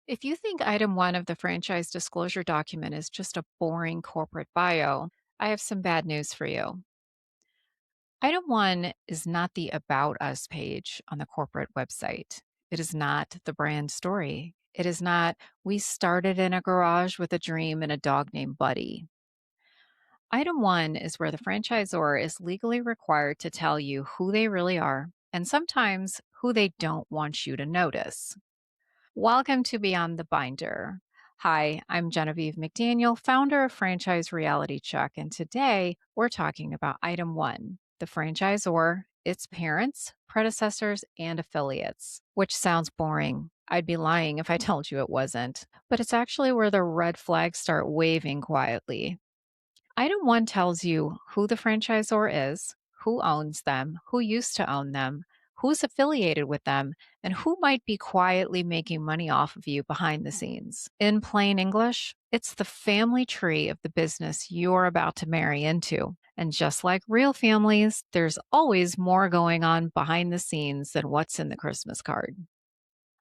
If you think item one of the franchise disclosure document is just a boring corporate bio, I have some bad news for you. Item one is not the About Us page on the corporate website. It is not the brand story. It is not, we started in a garage with a dream and a dog named Buddy. Item one is where the franchisor is legally required to tell you who they really are and sometimes who they don't want you to notice. Welcome to Beyond the Binder. Hi, I'm Genevieve McDaniel, founder of Franchise Reality Check, and today we're talking about item one, the franchisor, its parents, predecessors, and affiliates, which sounds boring. I'd be lying if I told you it wasn't, but it's actually where the red flags start waving quietly. Item one tells you who the franchisor is, who owns them, who used to own them, who's affiliated with them, and who might be quietly making money off of you behind the scenes. In plain English, it's the family tree of the business you're about to marry into. And just like real families, there's always more going on behind the scenes than what's in the Christmas card.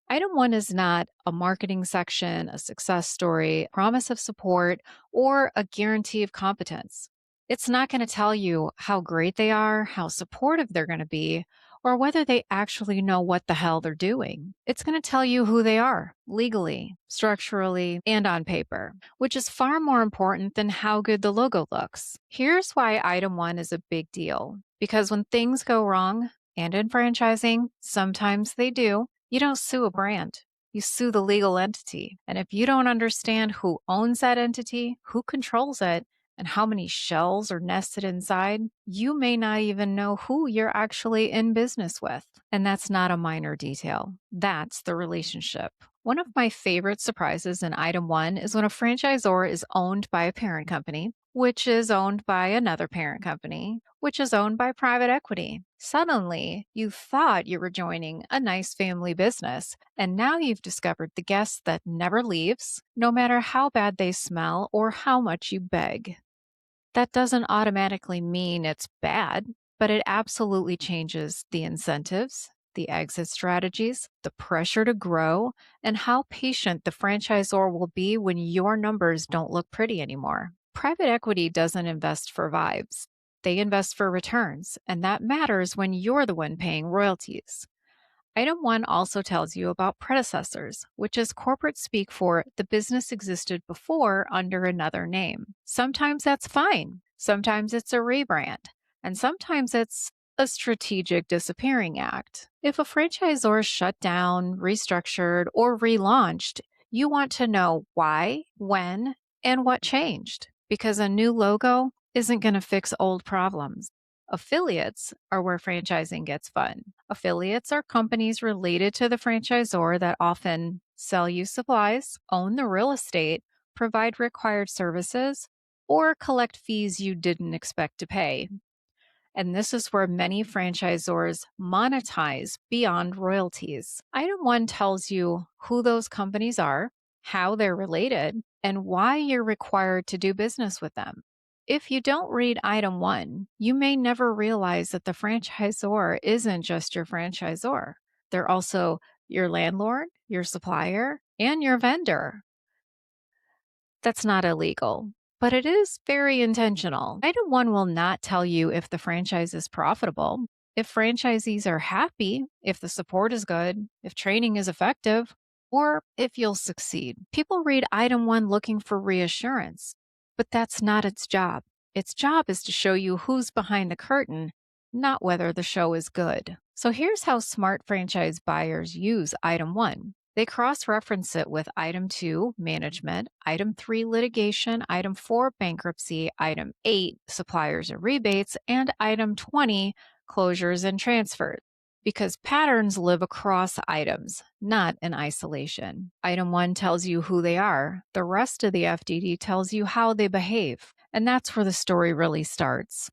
Item one is not a marketing section, a success story, promise of support, or a guarantee of competence. It's not going to tell you how great they are, how supportive they're going to be, or whether they actually know what the hell they're doing. It's going to tell you who they are legally, structurally, and on paper, which is far more important than how good the logo looks. Here's why item one is a big deal. Because when things go wrong, and in franchising, sometimes they do, you don't sue a brand. You sue the legal entity. And if you don't understand who owns that entity, who controls it, and how many shells are nested inside, you may not even know who you're actually in business with. And that's not a minor detail. That's the relationship. One of my favorite surprises in item one is when a franchisor is owned by a parent company, which is owned by another parent company, which is owned by private equity. Suddenly, you thought you were joining a nice family business, and now you've discovered the guest that never leaves, no matter how bad they smell or how much you beg. That doesn't automatically mean it's bad, but it absolutely changes the incentives, the exit strategies, the pressure to grow, and how patient the franchisor will be when your numbers don't look pretty anymore. Private equity doesn't invest for vibes. They invest for returns, and that matters when you're the one paying royalties. Item one also tells you about predecessors, which is corporate speak for the business existed before under another name. Sometimes that's fine. Sometimes it's a rebrand. And sometimes it's a strategic disappearing act. If a franchisor shut down, restructured, or relaunched, you want to know why, when, and what changed, because a new logo isn't going to fix old problems. Affiliates are where franchising gets fun. Affiliates are companies related to the franchisor that often sell you supplies, own the real estate, provide required services, or collect fees you didn't expect to pay. And this is where many franchisors monetize beyond royalties. Item one tells you who those companies are, how they're related, and why you're required to do business with them. If you don't read item one, you may never realize that the franchisor isn't just your franchisor. They're also your landlord, your supplier, and your vendor. That's not illegal, but it is very intentional. Item one will not tell you if the franchise is profitable, if franchisees are happy, if the support is good, if training is effective, or if you'll succeed. People read item one looking for reassurance, but that's not its job. Its job is to show you who's behind the curtain, not whether the show is good. So here's how smart franchise buyers use item one. They cross reference it with item two, management, item three, litigation, item four, bankruptcy, item eight, suppliers and rebates, and item 20, closures and transfers. Because patterns live across items, not in isolation. Item one tells you who they are. The rest of the FDD tells you how they behave. And that's where the story really starts.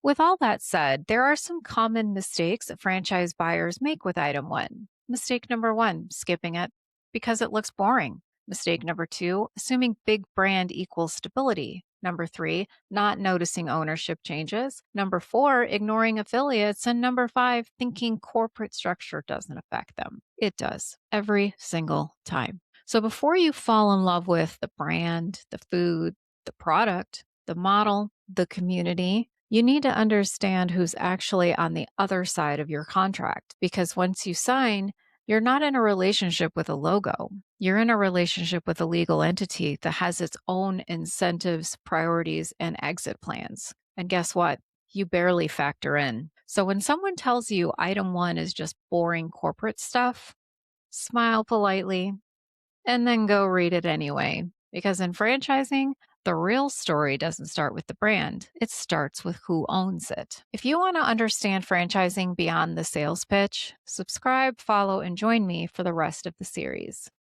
With all that said, there are some common mistakes that franchise buyers make with item one. Mistake number one, skipping it because it looks boring. Mistake number two, assuming big brand equals stability. Number three, not noticing ownership changes. Number four, ignoring affiliates. And number five, thinking corporate structure doesn't affect them. It does every single time. So before you fall in love with the brand, the food, the product, the model, the community, you need to understand who's actually on the other side of your contract. Because once you sign, you're not in a relationship with a logo. You're in a relationship with a legal entity that has its own incentives, priorities, and exit plans. And guess what? You barely factor in. So when someone tells you item one is just boring corporate stuff, smile politely and then go read it anyway. Because in franchising, the real story doesn't start with the brand, it starts with who owns it. If you want to understand franchising beyond the sales pitch, subscribe, follow, and join me for the rest of the series.